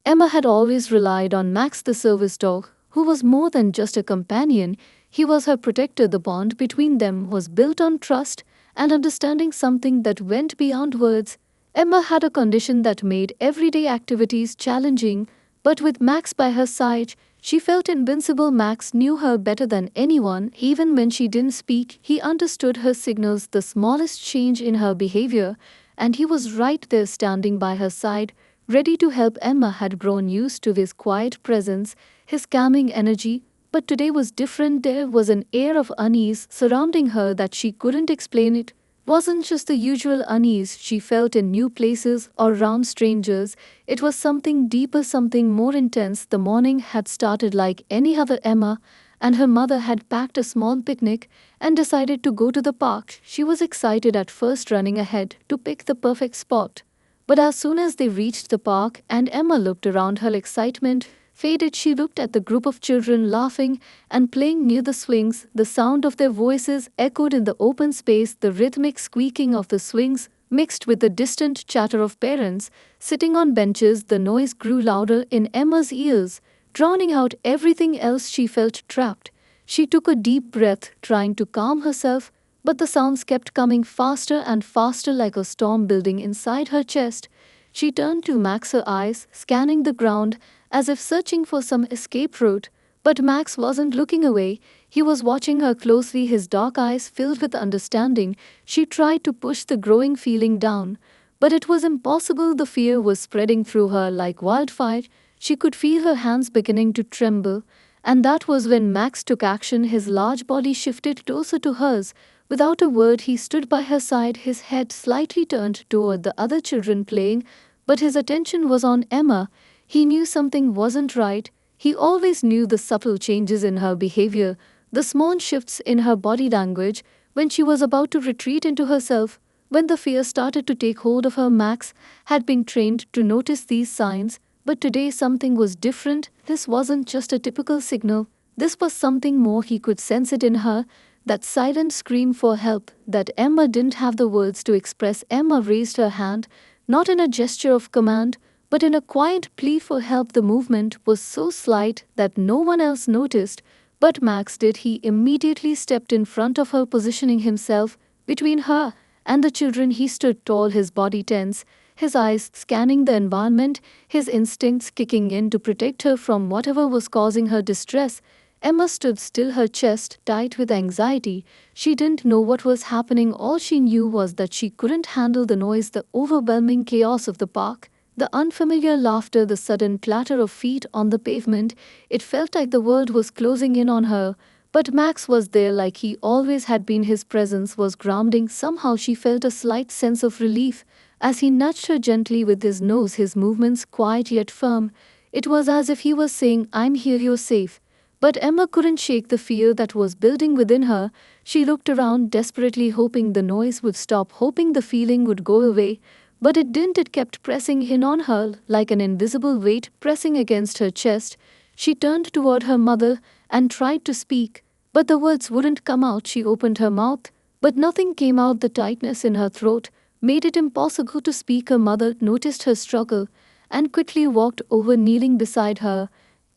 Emma had always relied on Max the service dog, who was more than just a companion. He was her protector. The bond between them was built on trust and understanding, something that went beyond words. Emma had a condition that made everyday activities challenging, but with Max by her side, she felt invincible. Max knew her better than anyone. Even when she didn't speak, he understood her signals, the smallest change in her behavior, and he was right there standing by her side, ready to help. Emma had grown used to his quiet presence, his calming energy, but today was different. There was an air of unease surrounding her that she couldn't explain. It wasn't just the usual unease she felt in new places or around strangers. It was something deeper, something more intense. The morning had started like any other. Emma and her mother had packed a small picnic and decided to go to the park. She was excited at first, running ahead to pick the perfect spot. But as soon as they reached the park and Emma looked around, her excitement faded. She looked at the group of children laughing and playing near the swings. The sound of their voices echoed in the open space, the rhythmic squeaking of the swings mixed with the distant chatter of parents sitting on benches. The noise grew louder in Emma's ears, drowning out everything else. She felt trapped. She took a deep breath, trying to calm herself, but the sounds kept coming faster and faster, like a storm building inside her chest. She turned to Max, her eyes scanning the ground as if searching for some escape route. But Max wasn't looking away. He was watching her closely, his dark eyes filled with understanding. She tried to push the growing feeling down, but it was impossible. The fear was spreading through her like wildfire. She could feel her hands beginning to tremble, and that was when Max took action. His large body shifted closer to hers. Without a word, he stood by her side, his head slightly turned toward the other children playing, but his attention was on Emma. He knew something wasn't right. He always knew the subtle changes in her behavior, the small shifts in her body language when she was about to retreat into herself, when the fear started to take hold of her. Max had been trained to notice these signs, but today something was different. This wasn't just a typical signal. This was something more. He could sense it in her, that silent scream for help that Emma didn't have the words to express. Emma raised her hand, not in a gesture of command, but in a quiet plea for help. The movement was so slight that no one else noticed, but Max did. He immediately stepped in front of her, positioning himself between her and the children. He stood tall, his body tense, his eyes scanning the environment, his instincts kicking in to protect her from whatever was causing her distress. Emma stood still, her chest tight with anxiety. She didn't know what was happening. All she knew was that she couldn't handle the noise, the overwhelming chaos of the park, the unfamiliar laughter, the sudden clatter of feet on the pavement. It felt like the world was closing in on her. But Max was there, like he always had been. His presence was grounding. Somehow she felt a slight sense of relief as he nudged her gently with his nose, his movements quiet yet firm. It was as if he was saying, "I'm here, you're safe." But Emma couldn't shake the fear that was building within her. She looked around desperately, hoping the noise would stop, hoping the feeling would go away. But it didn't. It kept pressing in on her like an invisible weight pressing against her chest. She turned toward her mother and tried to speak, but the words wouldn't come out. She opened her mouth, but nothing came out. The tightness in her throat made it impossible to speak. Her mother noticed her struggle and quickly walked over, kneeling beside her.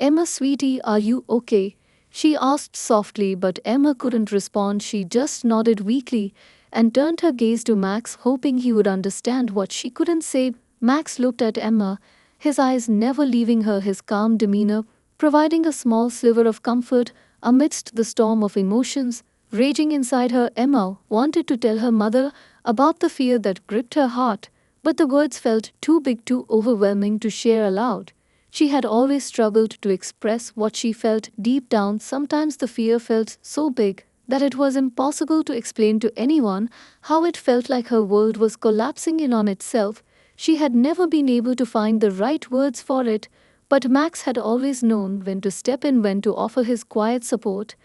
"Emma, sweetie, are you okay?" she asked softly, but Emma couldn't respond. She just nodded weakly and turned her gaze to Max, hoping he would understand what she couldn't say. Max looked at Emma, his eyes never leaving her, his calm demeanor providing a small sliver of comfort amidst the storm of emotions raging inside her. Emma wanted to tell her mother about the fear that gripped her heart, but the words felt too big, too overwhelming to share aloud. She had always struggled to express what she felt deep down. Sometimes the fear felt so big that it was impossible to explain to anyone how it felt, like her world was collapsing in on itself. She had never been able to find the right words for it, but Max had always known when to step in, when to offer his quiet support.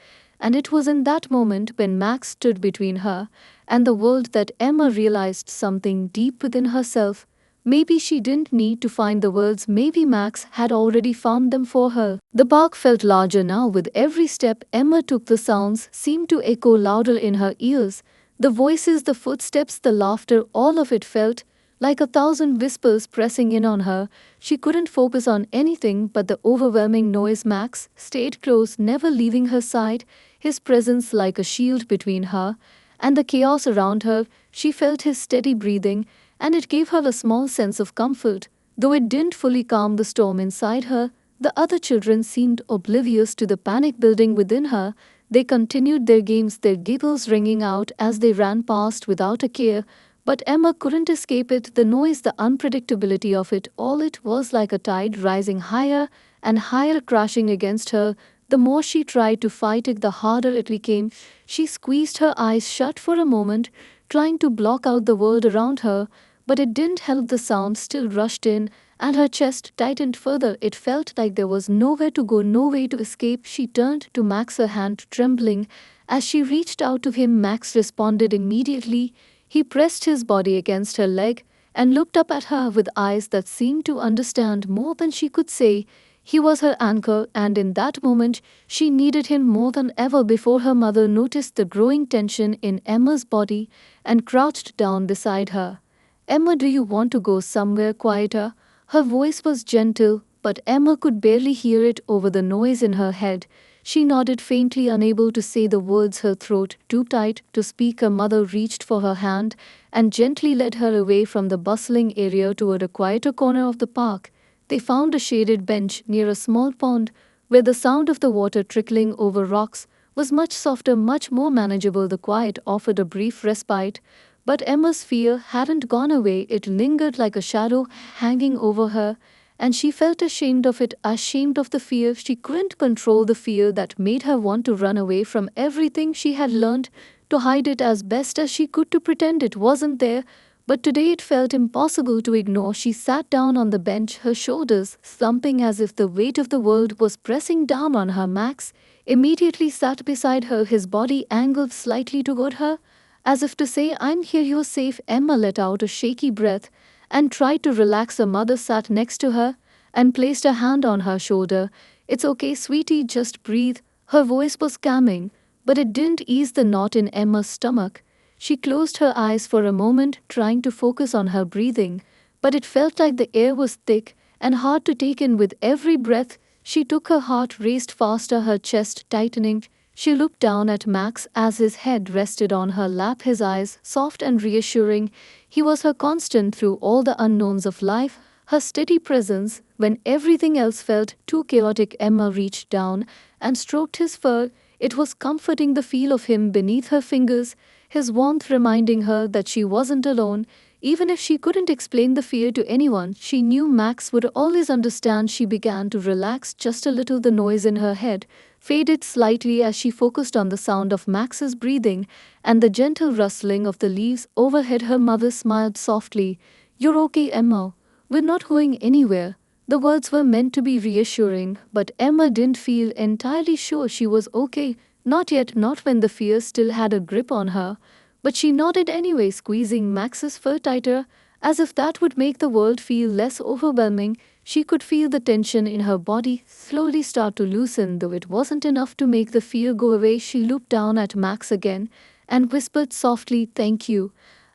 And it was in that moment, when Max stood between her and the world, that Emma realized something deep within herself. Maybe she didn't need to find the words. Maybe Max had already found them for her. The park felt larger now. With every step Emma took, the sounds seemed to echo louder in her ears. The voices, the footsteps, the laughter, all of it felt Like a thousand whispers pressing in on her, she couldn't focus on anything but the overwhelming noise. Max stayed close, never leaving her side, his presence like a shield between her and the chaos around her. She felt his steady breathing, and it gave her a small sense of comfort. Though it didn't fully calm the storm inside her, the other children seemed oblivious to the panic building within her. They continued their games, their giggles ringing out as they ran past without a care. But Emma couldn't escape it, the noise, the unpredictability of it all. It was like a tide rising higher and higher, crashing against her. The more she tried to fight it, the harder it became. She squeezed her eyes shut for a moment, trying to block out the world around her, but it didn't help. The sound still rushed in, and her chest tightened further. It felt like there was nowhere to go, no way to escape. She turned to Max, her hand trembling. As she reached out to him, Max responded immediately. He pressed his body against her leg and looked up at her with eyes that seemed to understand more than she could say. He was her anchor, and in that moment, she needed him more than ever before. Her mother noticed the growing tension in Emma's body and crouched down beside her. Emma, do you want to go somewhere quieter? Her voice was gentle, but Emma could barely hear it over the noise in her head. She nodded faintly, unable to say the words, her throat too tight to speak. Her mother reached for her hand and gently led her away from the bustling area toward a quieter corner of the park. They found a shaded bench near a small pond where the sound of the water trickling over rocks was much softer, much more manageable. The quiet offered a brief respite, but Emma's fear hadn't gone away. It lingered like a shadow hanging over her, and she felt ashamed of it, ashamed of the fear. She couldn't control the fear that made her want to run away from everything. She had learned to hide it as best as she could, to pretend it wasn't there. But today it felt impossible to ignore. She sat down on the bench, her shoulders slumping as if the weight of the world was pressing down on her. Max immediately sat beside her, his body angled slightly toward her, as if to say, I'm here, you're safe. Emma let out a shaky breath and tried to relax. Her mother sat next to her and placed a hand on her shoulder. It's okay, sweetie, just breathe. Her voice was calming, but it didn't ease the knot in Emma's stomach. She closed her eyes for a moment, trying to focus on her breathing, but it felt like the air was thick and hard to take in with every breath she took. Her heart raced faster, her chest tightening. She looked down at Max as his head rested on her lap, his eyes soft and reassuring. He was her constant through all the unknowns of life, her steady presence when everything else felt too chaotic. Emma reached down and stroked his fur. It was comforting, the feel of him beneath her fingers, his warmth reminding her that she wasn't alone. Even if she couldn't explain the fear to anyone, she knew Max would always understand. She began to relax just a little. The noise in her head faded slightly as she focused on the sound of Max's breathing and the gentle rustling of the leaves overhead. Her mother smiled softly. You're okay, Emma. We're not going anywhere. The words were meant to be reassuring, but Emma didn't feel entirely sure she was okay. Not yet, not when the fear still had a grip on her. But she nodded anyway, squeezing Max's fur tighter, as if that would make the world feel less overwhelming. She could feel the tension in her body slowly start to loosen, though it wasn't enough to make the fear go away. She looked down at Max again and whispered softly, thank you,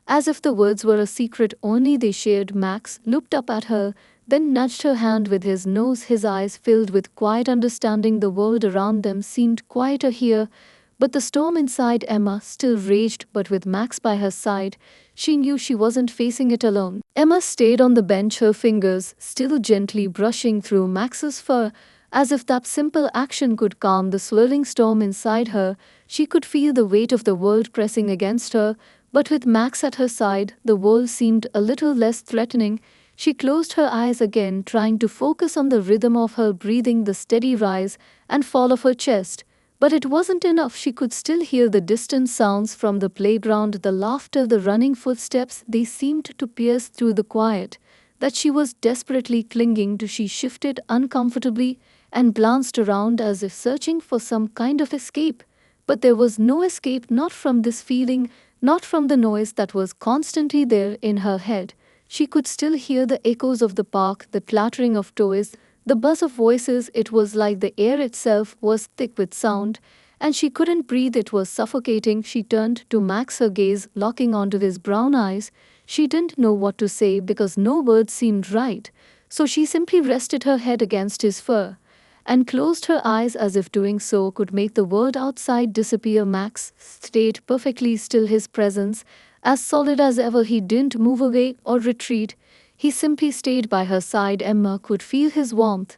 as if the words were a secret only they shared. Max looked up at her, then nudged her hand with his nose, his eyes filled with quiet understanding. The world around them seemed quieter here, but the storm inside Emma still raged. But with Max by her side, she knew she wasn't facing it alone. Emma stayed on the bench, her fingers still gently brushing through Max's fur, as if that simple action could calm the swirling storm inside her. She could feel the weight of the world pressing against her, but with Max at her side, the world seemed a little less threatening. She closed her eyes again, trying to focus on the rhythm of her breathing, the steady rise and fall of her chest. But it wasn't enough. She could still hear the distant sounds from the playground, the laughter, the running footsteps. They seemed to pierce through the quiet that she was desperately clinging to. She shifted uncomfortably and glanced around as if searching for some kind of escape. But there was no escape, not from this feeling, not from the noise that was constantly there in her head. She could still hear the echoes of the park, the clattering of toys, the buzz of voices. It was like the air itself was thick with sound, and she couldn't breathe. It was suffocating. She turned to Max, her gaze locking onto his brown eyes. She didn't know what to say because no words seemed right, so she simply rested her head against his fur and closed her eyes as if doing so could make the world outside disappear. Max stayed perfectly still, his presence as solid as ever. He didn't move away or retreat. He simply stayed by her side. Emma could feel his warmth,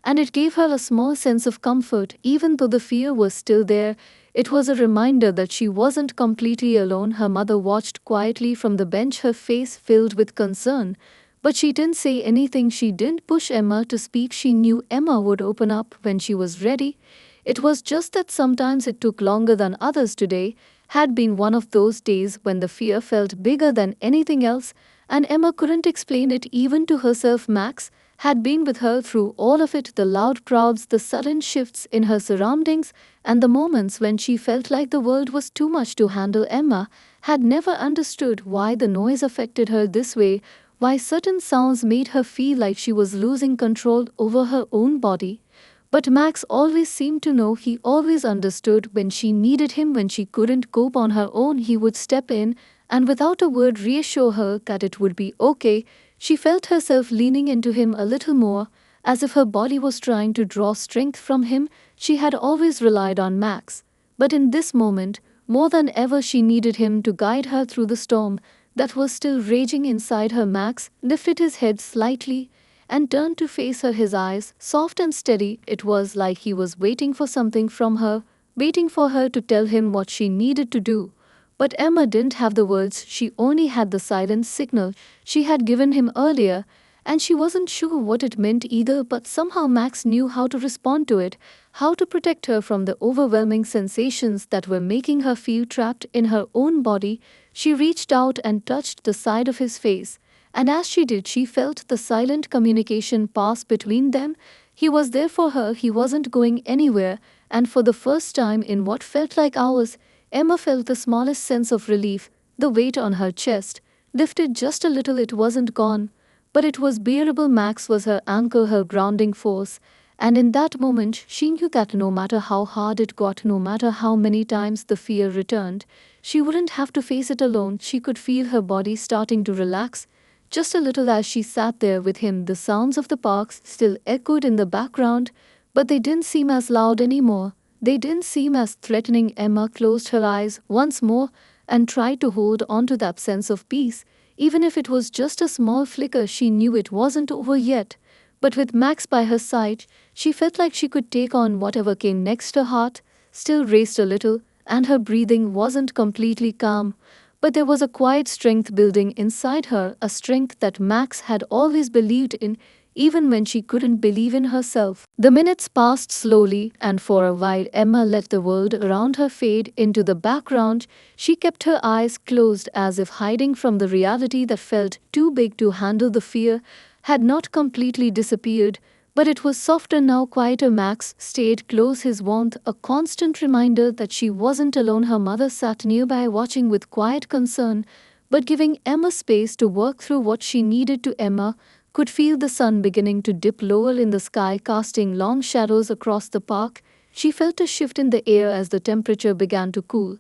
and it gave her a small sense of comfort. Even though the fear was still there, it was a reminder that she wasn't completely alone. Her mother watched quietly from the bench, her face filled with concern. But she didn't say anything. She didn't push Emma to speak. She knew Emma would open up when she was ready. It was just that sometimes it took longer than others. Today had been one of those days when the fear felt bigger than anything else, and Emma couldn't explain it even to herself. Max had been with her through all of it, the loud crowds, the sudden shifts in her surroundings, and the moments when she felt like the world was too much to handle. Emma had never understood why the noise affected her this way, why certain sounds made her feel like she was losing control over her own body. But Max always seemed to know. He always understood when she needed him. When she couldn't cope on her own, he would step in and without a word reassure her that it would be okay. She felt herself leaning into him a little more, as if her body was trying to draw strength from him. She had always relied on Max, but in this moment, more than ever, she needed him to guide her through the storm that was still raging inside her. Max lifted his head slightly and turned to face her, his eyes soft and steady. It was like he was waiting for something from her, waiting for her to tell him what she needed to do. But Emma didn't have the words, she only had the silent signal she had given him earlier, and she wasn't sure what it meant either. But somehow Max knew how to respond to it, how to protect her from the overwhelming sensations that were making her feel trapped in her own body. She reached out and touched the side of his face, and as she did, she felt the silent communication pass between them. He was there for her, he wasn't going anywhere, and for the first time in what felt like hours, Emma felt the smallest sense of relief. The weight on her chest lifted just a little. It wasn't gone, but it was bearable. Max was her anchor, her grounding force, and in that moment she knew that no matter how hard it got, no matter how many times the fear returned, she wouldn't have to face it alone. She could feel her body starting to relax just a little as she sat there with him. The sounds of the parks still echoed in the background, but they didn't seem as loud anymore. They didn't seem as threatening. Emma closed her eyes once more and tried to hold on to that sense of peace. Even if it was just a small flicker, she knew it wasn't over yet. But with Max by her side, she felt like she could take on whatever came next. Her heart still raced a little, and her breathing wasn't completely calm. But there was a quiet strength building inside her, a strength that Max had always believed in, even when she couldn't believe in herself. The minutes passed slowly, and for a while Emma let the world around her fade into the background. She kept her eyes closed as if hiding from the reality that felt too big to handle. The fear had not completely disappeared, but it was softer now, quieter. Max stayed close, his warmth a constant reminder that she wasn't alone. Her mother sat nearby, watching with quiet concern, but giving Emma space to work through what she needed to. Emma could feel the sun beginning to dip lower in the sky, casting long shadows across the park. She felt a shift in the air as the temperature began to cool.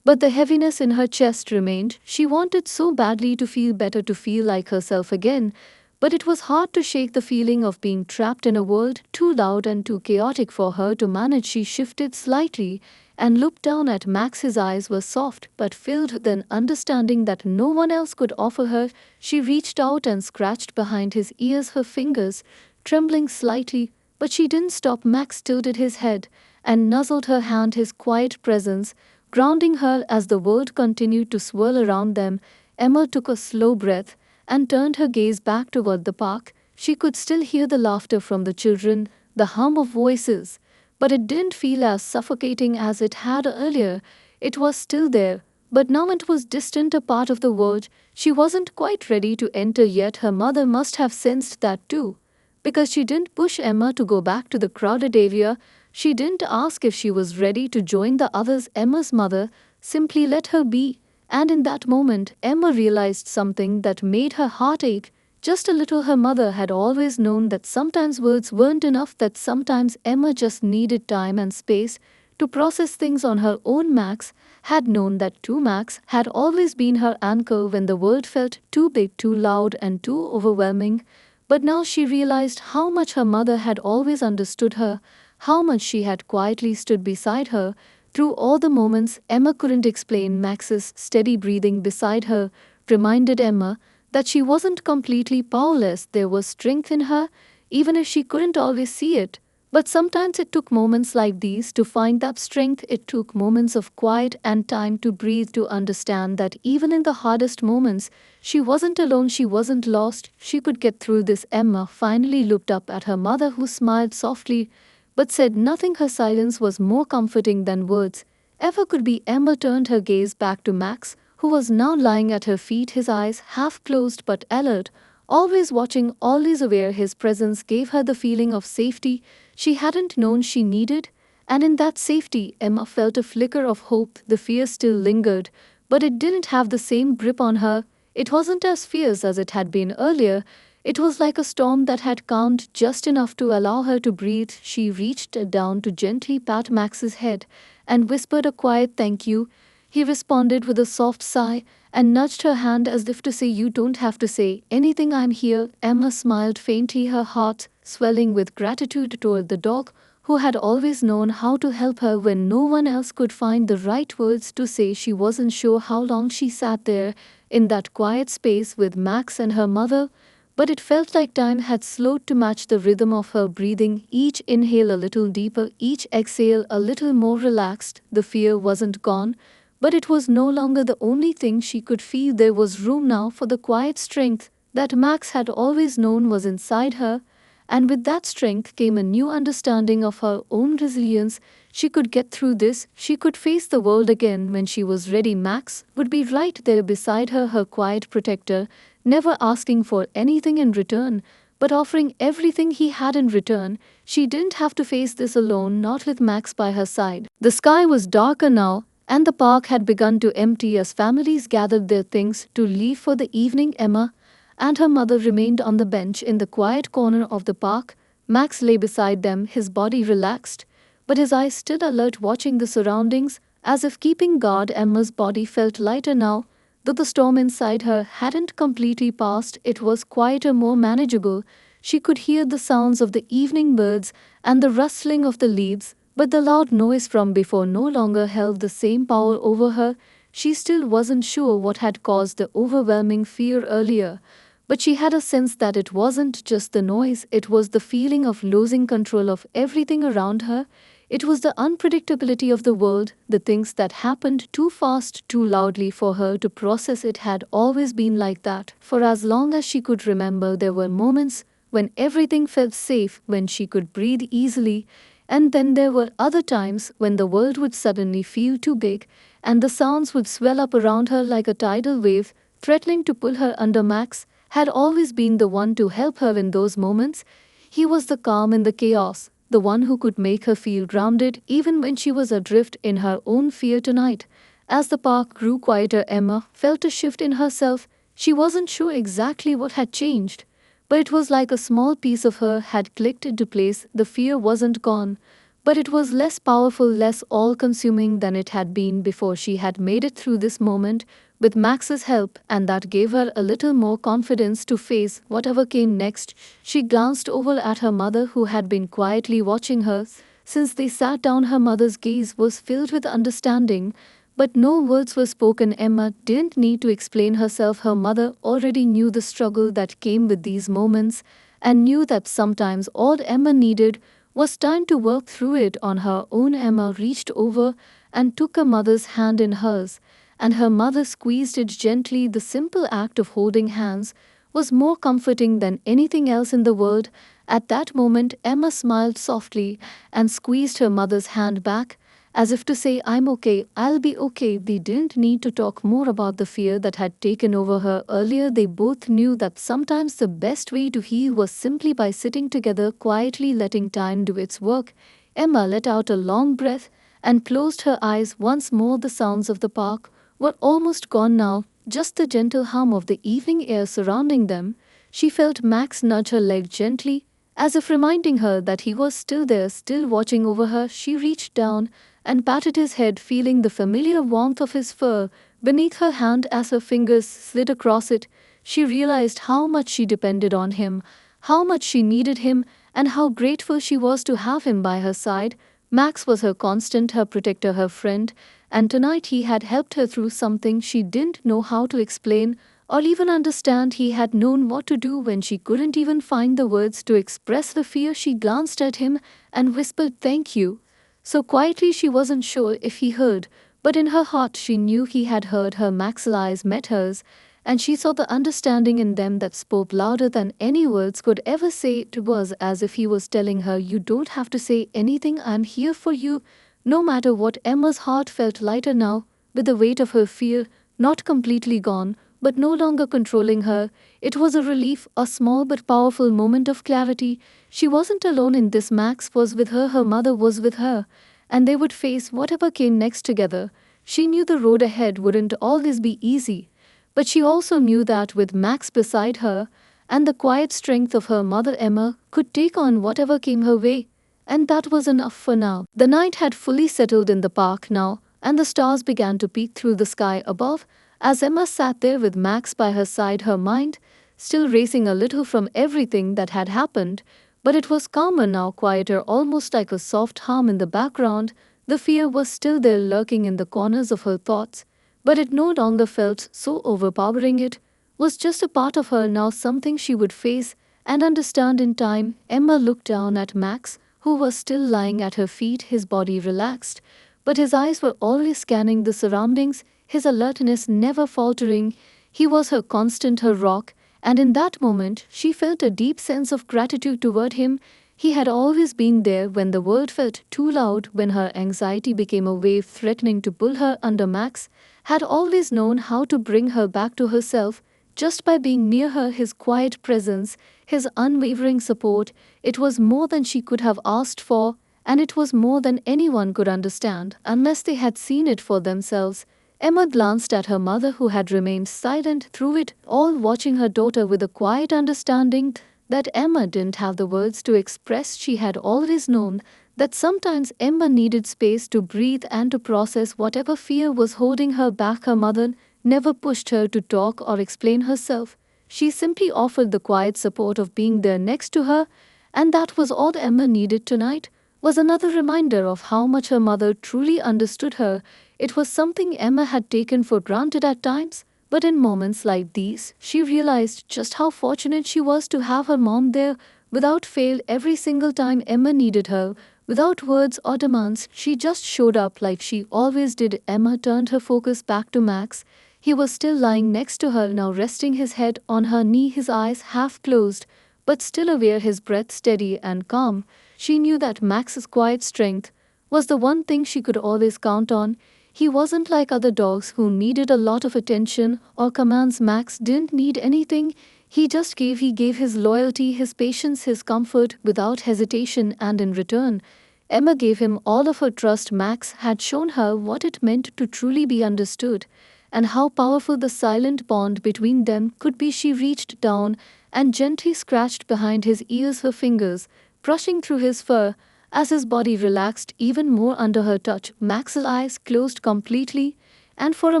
But the heaviness in her chest remained. She wanted so badly to feel better, to feel like herself again. But it was hard to shake the feeling of being trapped in a world too loud and too chaotic for her to manage. She shifted slightly and looked down at Max. His eyes were soft but filled with an understanding that no one else could offer her. She reached out and scratched behind his ears, her fingers trembling slightly, but she didn't stop. Max tilted his head and nuzzled her hand, his quiet presence grounding her as the world continued to swirl around them. Emma took a slow breath and turned her gaze back toward the park. She could still hear the laughter from the children, the hum of voices, but it didn't feel as suffocating as it had earlier. It was still there, but now it was distant, a part of the world she wasn't quite ready to enter yet. Her mother must have sensed that too, because she didn't push Emma to go back to the crowded area. She didn't ask if she was ready to join the others. Emma's mother simply let her be. And in that moment, Emma realized something that made her heart ache just a little. Her mother had always known that sometimes words weren't enough, that sometimes Emma just needed time and space to process things on her own. Max had known that too. Max had always been her anchor when the world felt too big, too loud, and too overwhelming. But now she realized how much her mother had always understood her, how much she had quietly stood beside her through all the moments Emma couldn't explain. Max's steady breathing beside her reminded Emma that she wasn't completely powerless. There was strength in her, even if she couldn't always see it. But sometimes it took moments like these to find that strength. It took moments of quiet and time to breathe, to understand that even in the hardest moments, she wasn't alone, she wasn't lost, she could get through this. Emma finally looked up at her mother, who smiled softly but said nothing. Her silence was more comforting than words ever could be. Emma turned her gaze back to Max, who was now lying at her feet, his eyes half closed but alert, always watching, always aware. His presence gave her the feeling of safety she hadn't known she needed, and in that safety, Emma felt a flicker of hope. The fear still lingered, but it didn't have the same grip on her. It wasn't as fierce as it had been earlier. It was like a storm that had calmed just enough to allow her to breathe. She reached down to gently pat Max's head and whispered a quiet thank you. He responded with a soft sigh and nudged her hand as if to say, "You don't have to say anything, I'm here." Emma smiled faintly, her heart swelling with gratitude toward the dog who had always known how to help her when no one else could find the right words to say. She wasn't sure how long she sat there in that quiet space with Max and her mother, but it felt like time had slowed to match the rhythm of her breathing, each inhale a little deeper, each exhale a little more relaxed. The fear wasn't gone, but it was no longer the only thing she could feel. There was room now for the quiet strength that Max had always known was inside her, and with that strength came a new understanding of her own resilience. She could get through this, she could face the world again when she was ready. Max would be right there beside her, her quiet protector, never asking for anything in return, but offering everything he had in return. She didn't have to face this alone, not with Max by her side. The sky was darker now, and the park had begun to empty as families gathered their things to leave for the evening. Emma and her mother remained on the bench in the quiet corner of the park. Max lay beside them, his body relaxed, but his eyes still alert, watching the surroundings, as if keeping guard. Emma's body felt lighter now, though the storm inside her hadn't completely passed. It was quieter, more manageable. She could hear the sounds of the evening birds and the rustling of the leaves, but the loud noise from before no longer held the same power over her. She still wasn't sure what had caused the overwhelming fear earlier, but she had a sense that it wasn't just the noise, it was the feeling of losing control of everything around her. It was the unpredictability of the world, the things that happened too fast, too loudly for her to process. It had always been like that. For as long as she could remember, there were moments when everything felt safe, when she could breathe easily, and then there were other times when the world would suddenly feel too big, and the sounds would swell up around her like a tidal wave, threatening to pull her under. Max had always been the one to help her in those moments. He was the calm in the chaos, the one who could make her feel grounded even when she was adrift in her own fear. Tonight, as the park grew quieter, Emma felt a shift in herself. She wasn't sure exactly what had changed, but it was like a small piece of her had clicked into place. The fear wasn't gone, but it was less powerful, less all-consuming than it had been before. She had made it through this moment with Max's help, and that gave her a little more confidence to face whatever came next. She glanced over at her mother, who had been quietly watching her since they sat down. Her mother's gaze was filled with understanding, but no words were spoken. Emma didn't need to explain herself. Her mother already knew the struggle that came with these moments, and knew that sometimes all Emma needed was time to work through it on her own. Emma reached over and took her mother's hand in hers, and her mother squeezed it gently. The simple act of holding hands was more comforting than anything else in the world. At that moment, Emma smiled softly and squeezed her mother's hand back, as if to say, "I'm okay, I'll be okay." They didn't need to talk more about the fear that had taken over her earlier. They both knew that sometimes the best way to heal was simply by sitting together, quietly letting time do its work. Emma let out a long breath and closed her eyes once more. The sounds of the park were almost gone now, just the gentle hum of the evening air surrounding them. She felt Max nudge her leg gently, as if reminding her that he was still there, still watching over her. She reached down and patted his head, feeling the familiar warmth of his fur beneath her hand as her fingers slid across it. She realized how much she depended on him, how much she needed him, and how grateful she was to have him by her side. Max was her constant, her protector, her friend, and tonight he had helped her through something she didn't know how to explain or even understand. He had known what to do when she couldn't even find the words to express the fear. She glanced at him and whispered, "Thank you." So quietly she wasn't sure if he heard, but in her heart she knew he had heard her. Max's eyes met hers, and she saw the understanding in them that spoke louder than any words could ever say. It was as if he was telling her, "You don't have to say anything, I'm here for you." No matter what, Emma's heart felt lighter now, with the weight of her fear not completely gone, but no longer controlling her. It was a relief, a small but powerful moment of clarity. She wasn't alone in this. Max was with her, her mother was with her, and they would face whatever came next together. She knew the road ahead wouldn't always be easy, but she also knew that with Max beside her and the quiet strength of her mother, Emma could take on whatever came her way. And that was enough for now. The night had fully settled in the park now, and the stars began to peek through the sky above. As Emma sat there with Max by her side, her mind still racing a little from everything that had happened, but it was calmer now, quieter, almost like a soft hum in the background. The fear was still there, lurking in the corners of her thoughts, but it no longer felt so overpowering. It was just a part of her now, something she would face and understand in time. Emma looked down at Max, who was still lying at her feet, his body relaxed, but his eyes were always scanning the surroundings, his alertness never faltering. He was her constant, her rock, and in that moment she felt a deep sense of gratitude toward him. He had always been there when the world felt too loud, when her anxiety became a wave threatening to pull her under. Max had always known how to bring her back to herself just by being near her. His quiet presence, his unwavering support, it was more than she could have asked for, and it was more than anyone could understand unless they had seen it for themselves. Emma glanced at her mother, who had remained silent through it all, watching her daughter with a quiet understanding that Emma didn't have the words to express. She had always known that sometimes Emma needed space to breathe and to process whatever fear was holding her back. Her mother never pushed her to talk or explain herself. She simply offered the quiet support of being there next to her, and that was all Emma needed. Tonight was another reminder of how much her mother truly understood her. It was something Emma had taken for granted at times, but in moments like these, she realized just how fortunate she was to have her mom there without fail. Every single time Emma needed her, without words or demands, she just showed up like she always did. Emma turned her focus back to Max. He was still lying next to her now, resting his head on her knee, his eyes half closed, but still aware, his breath steady and calm. She knew that Max's quiet strength was the one thing she could always count on. He wasn't like other dogs who needed a lot of attention or commands. Max didn't need anything. He just gave. He gave his loyalty, his patience, his comfort without hesitation, and in return, Emma gave him all of her trust. Max had shown her what it meant to truly be understood and how powerful the silent bond between them could be. She reached down and gently scratched behind his ears, her fingers brushing through his fur as his body relaxed even more under her touch. Max's eyes closed completely, and for a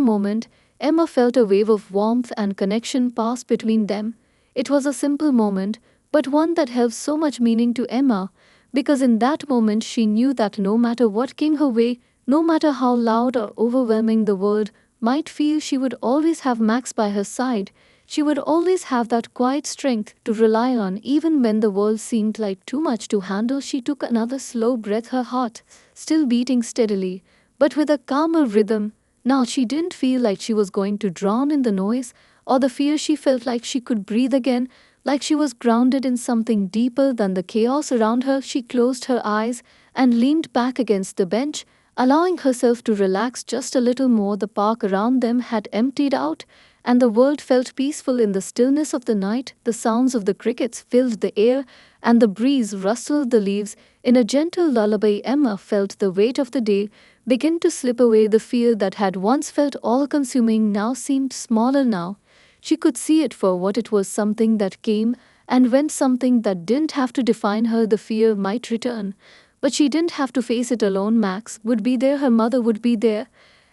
moment, Emma felt a wave of warmth and connection pass between them. It was a simple moment, but one that held so much meaning to Emma, because in that moment she knew that no matter what came her way, no matter how loud or overwhelming the world might feel, she would always have Max by her side. She would always have that quiet strength to rely on even when the world seemed like too much to handle. She took another slow breath, her heart still beating steadily, but with a calmer rhythm. Now she didn't feel like she was going to drown in the noise or the fear. She felt like she could breathe again, like she was grounded in something deeper than the chaos around her. She closed her eyes and leaned back against the bench, allowing herself to relax just a little more. The park around them had emptied out, and the world felt peaceful in the stillness of the night. The sounds of the crickets filled the air, and the breeze rustled the leaves in a gentle lullaby. Emma felt the weight of the day begin to slip away. The fear that had once felt all-consuming now seemed smaller. Now she could see it for what it was, something that came and went, something that didn't have to define her. The fear might return, But she didn't have to face it alone. Max would be there, her mother would be there,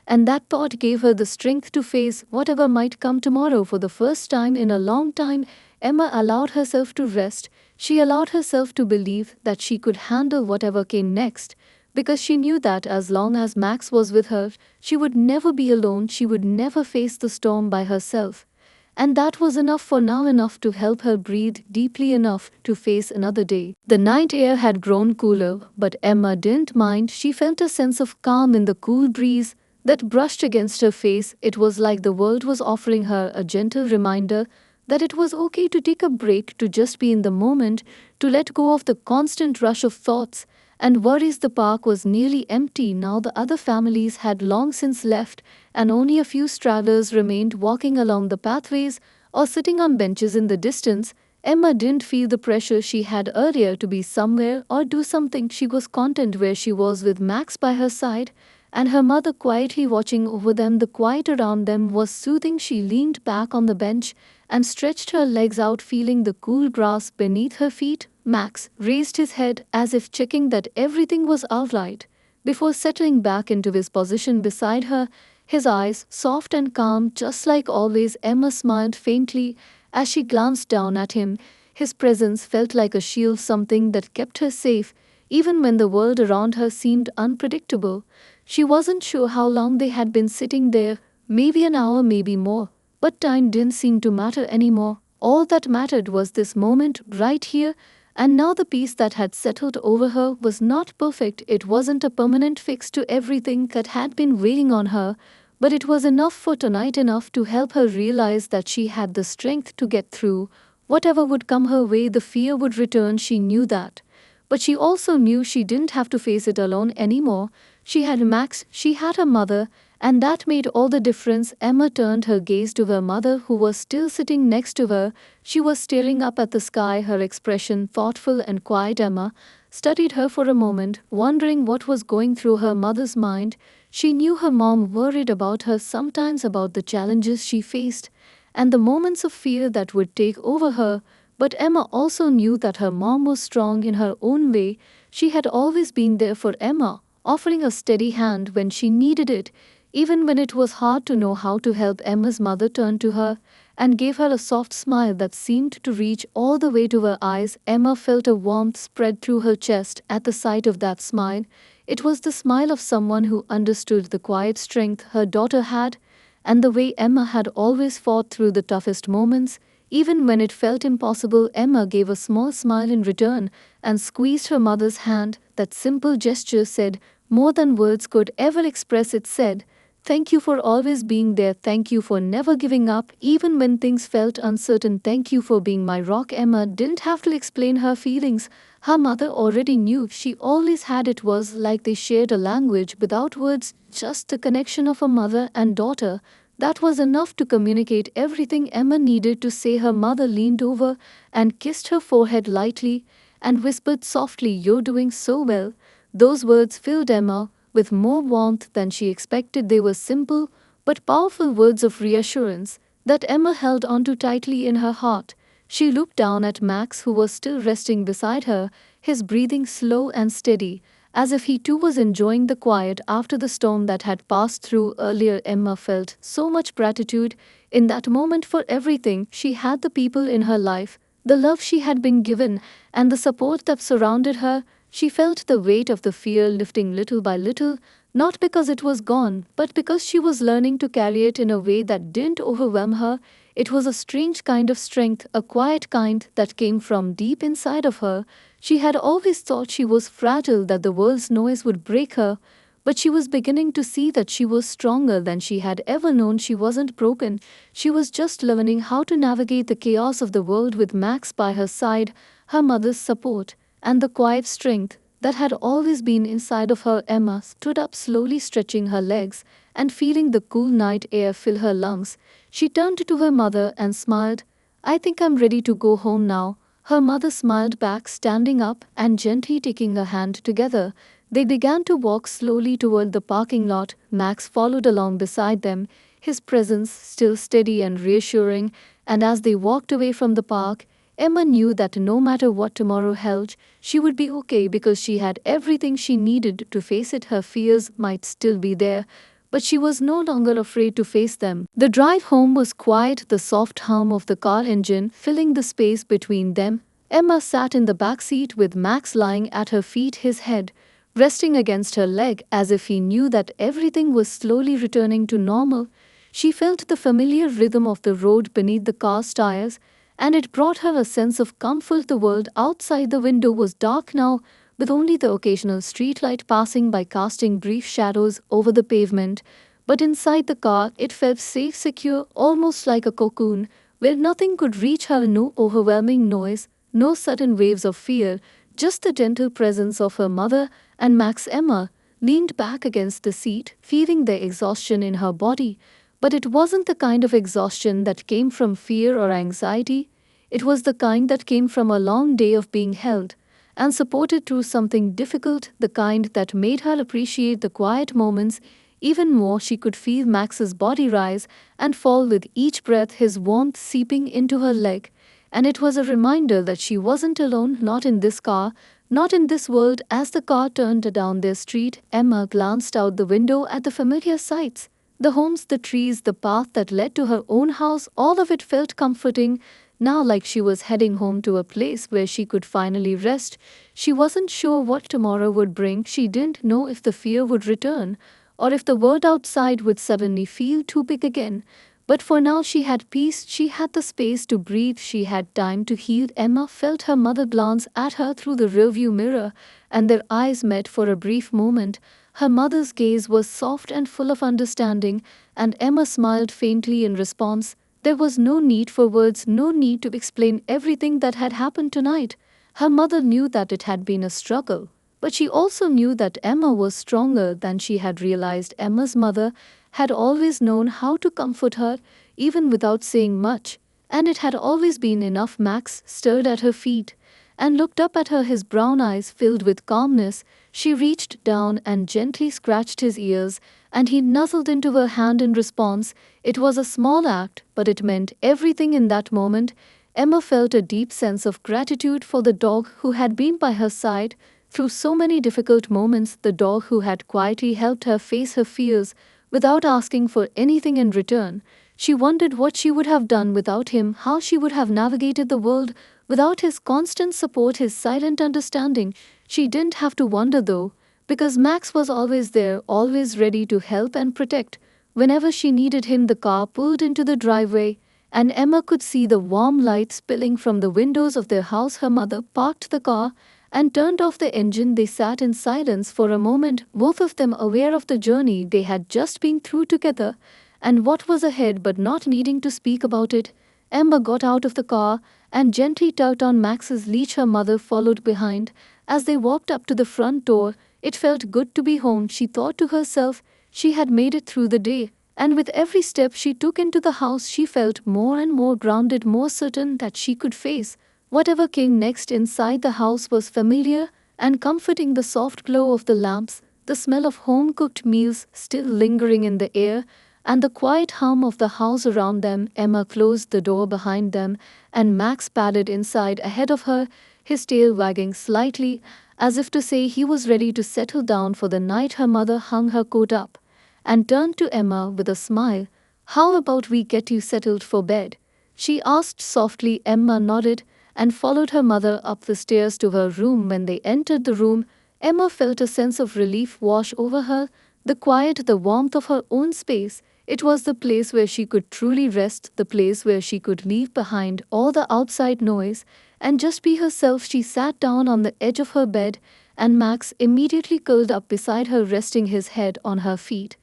and that thought gave her the strength to face whatever might come tomorrow. For the first time in a long time, Emma allowed herself to rest. She allowed herself to believe that she could handle whatever came next, because she knew that as long as Max was with her, she would never be alone, she would never face the storm by herself. And that was enough for now, enough to help her breathe deeply, enough to face another day. The night air had grown cooler, but Emma didn't mind. She felt a sense of calm in the cool breeze that brushed against her face. It was like the world was offering her a gentle reminder that it was okay to take a break, to just be in the moment, to let go of the constant rush of thoughts and worries. The park was nearly empty now. The other families had long since left, and only a few stragglers remained walking along the pathways or sitting on benches in the distance. Emma didn't feel the pressure she had earlier to be somewhere or do something. She was content where she was, with Max by her side and her mother quietly watching over them. The quiet around them was soothing. She leaned back on the bench and stretched her legs out, feeling the cool grass beneath her feet. Max raised his head as if checking that everything was all right before settling back into his position beside her, his eyes soft and calm, just like always. Emma smiled faintly as she glanced down at him. His presence felt like a shield, something that kept her safe, even when the world around her seemed unpredictable. She wasn't sure how long they had been sitting there, maybe an hour, maybe more, but time didn't seem to matter anymore. All that mattered was this moment, right here and now. The peace that had settled over her was not perfect. It wasn't a permanent fix to everything that had been weighing on her, but it was enough for tonight, enough to help her realize that she had the strength to get through whatever would come her way. The fear would return, she knew that. But she also knew she didn't have to face it alone anymore. She had Max, she had her mother, and that made all the difference. Emma turned her gaze to her mother, who was still sitting next to her. She was staring up at the sky, her expression thoughtful and quiet. Emma studied her for a moment, wondering what was going through her mother's mind. She knew her mom worried about her sometimes, about the challenges she faced and the moments of fear that would take over her. But Emma also knew that her mom was strong in her own way. She had always been there for Emma, offering a steady hand when she needed it. Even when it was hard to know how to help, Emma's mother turned to her and gave her a soft smile that seemed to reach all the way to her eyes. Emma felt a warmth spread through her chest at the sight of that smile. It was the smile of someone who understood the quiet strength her daughter had, and the way Emma had always fought through the toughest moments. Even when it felt impossible, Emma gave a small smile in return and squeezed her mother's hand. That simple gesture said more than words could ever express. It said, "Thank you for always being there. Thank you for never giving up, even when things felt uncertain. Thank you for being my rock." Emma didn't have to explain her feelings. Her mother already knew. She always had. It was like they shared a language without words, just the connection of a mother and daughter. That was enough to communicate everything Emma needed to say. Her mother leaned over and kissed her forehead lightly and whispered softly, "You're doing so well." Those words filled Emma with more warmth than she expected. They were simple but powerful words of reassurance that Emma held onto tightly in her heart. She looked down at Max, who was still resting beside her, his breathing slow and steady, as if he too was enjoying the quiet after the storm that had passed through earlier. Emma felt so much gratitude in that moment for everything she had, the people in her life, the love she had been given, and the support that surrounded her. She felt the weight of the fear lifting little by little, not because it was gone, but because she was learning to carry it in a way that didn't overwhelm her. It was a strange kind of strength, a quiet kind that came from deep inside of her. She had always thought she was fragile, that the world's noise would break her, but she was beginning to see that she was stronger than she had ever known. She wasn't broken. She was just learning how to navigate the chaos of the world with Max by her side, her mother's support, and the quiet strength that had always been inside of her. Emma stood up slowly, stretching her legs and feeling the cool night air fill her lungs. She turned to her mother and smiled. "I think I'm ready to go home now." Her mother smiled back, standing up and gently taking her hand. Together, they began to walk slowly toward the parking lot. Max followed along beside them, his presence still steady and reassuring, and as they walked away from the park, Emma knew that no matter what tomorrow held, she would be okay because she had everything she needed to face it. Her fears might still be there, but she was no longer afraid to face them. The drive home was quiet, the soft hum of the car engine filling the space between them. Emma sat in the back seat with Max lying at her feet, his head resting against her leg as if he knew that everything was slowly returning to normal. She felt the familiar rhythm of the road beneath the car's tires, and it brought her a sense of comfort. The world outside the window was dark now, with only the occasional streetlight passing by casting brief shadows over the pavement. But inside the car, it felt safe, secure, almost like a cocoon, where nothing could reach her. No overwhelming noise, no sudden waves of fear, just the gentle presence of her mother and Max. Emma leaned back against the seat, feeling the exhaustion in her body. But it wasn't the kind of exhaustion that came from fear or anxiety. It was the kind that came from a long day of being held and supported through something difficult, the kind that made her appreciate the quiet moments even more. She could feel Max's body rise and fall with each breath, his warmth seeping into her leg. And it was a reminder that she wasn't alone, not in this car, not in this world. As the car turned down their street, Emma glanced out the window at the familiar sights. The homes, the trees, the path that led to her own house, all of it felt comforting now, like she was heading home to a place where she could finally rest. She wasn't sure what tomorrow would bring. She didn't know if the fear would return or if the world outside would suddenly feel too big again. But for now she had peace, she had the space to breathe, she had time to heal. Emma felt her mother glance at her through the rearview mirror, and their eyes met for a brief moment. Her mother's gaze was soft and full of understanding, and Emma smiled faintly in response. There was no need for words, no need to explain everything that had happened tonight. Her mother knew that it had been a struggle, but she also knew that Emma was stronger than she had realized. Emma's mother had always known how to comfort her, even without saying much, and it had always been enough. Max stirred at her feet and looked up at her, his brown eyes filled with calmness. She reached down and gently scratched his ears, and he nuzzled into her hand in response. It was a small act, but it meant everything in that moment. Emma felt a deep sense of gratitude for the dog who had been by her side through so many difficult moments, the dog who had quietly helped her face her fears without asking for anything in return. She wondered what she would have done without him, how she would have navigated the world without his constant support, his silent understanding. She didn't have to wonder though, because Max was always there, always ready to help and protect. Whenever she needed him, the car pulled into the driveway, and Emma could see the warm light spilling from the windows of their house. Her mother parked the car and turned off the engine. They sat in silence for a moment, both of them aware of the journey they had just been through together and what was ahead, but not needing to speak about it. Emma got out of the car and gently tugged on Max's leash. Her mother followed behind. As they walked up to the front door, it felt good to be home, she thought to herself. She had made it through the day, and with every step she took into the house, she felt more and more grounded, more certain that she could face whatever came next. Inside the house was familiar and comforting, the soft glow of the lamps, the smell of home-cooked meals still lingering in the air, and the quiet hum of the house around them. Emma closed the door behind them, and Max padded inside ahead of her, his tail wagging slightly, as if to say he was ready to settle down for the night. Her mother hung her coat up and turned to Emma with a smile. "How about we get you settled for bed?" she asked softly. Emma nodded and followed her mother up the stairs to her room. When they entered the room, Emma felt a sense of relief wash over her, the quiet, the warmth of her own space. It was the place where she could truly rest, the place where she could leave behind all the outside noise and just be herself. She sat down on the edge of her bed, and Max immediately curled up beside her, resting his head on her feet.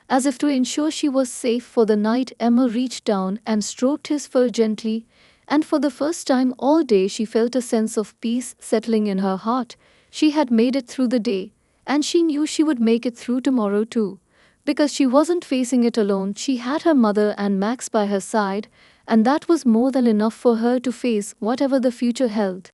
As if to ensure she was safe for the night, Emma reached down and stroked his fur gently, and for the first time all day she felt a sense of peace settling in her heart. She had made it through the day, and she knew she would make it through tomorrow too. Because she wasn't facing it alone, she had her mother and Max by her side, and that was more than enough for her to face whatever the future held.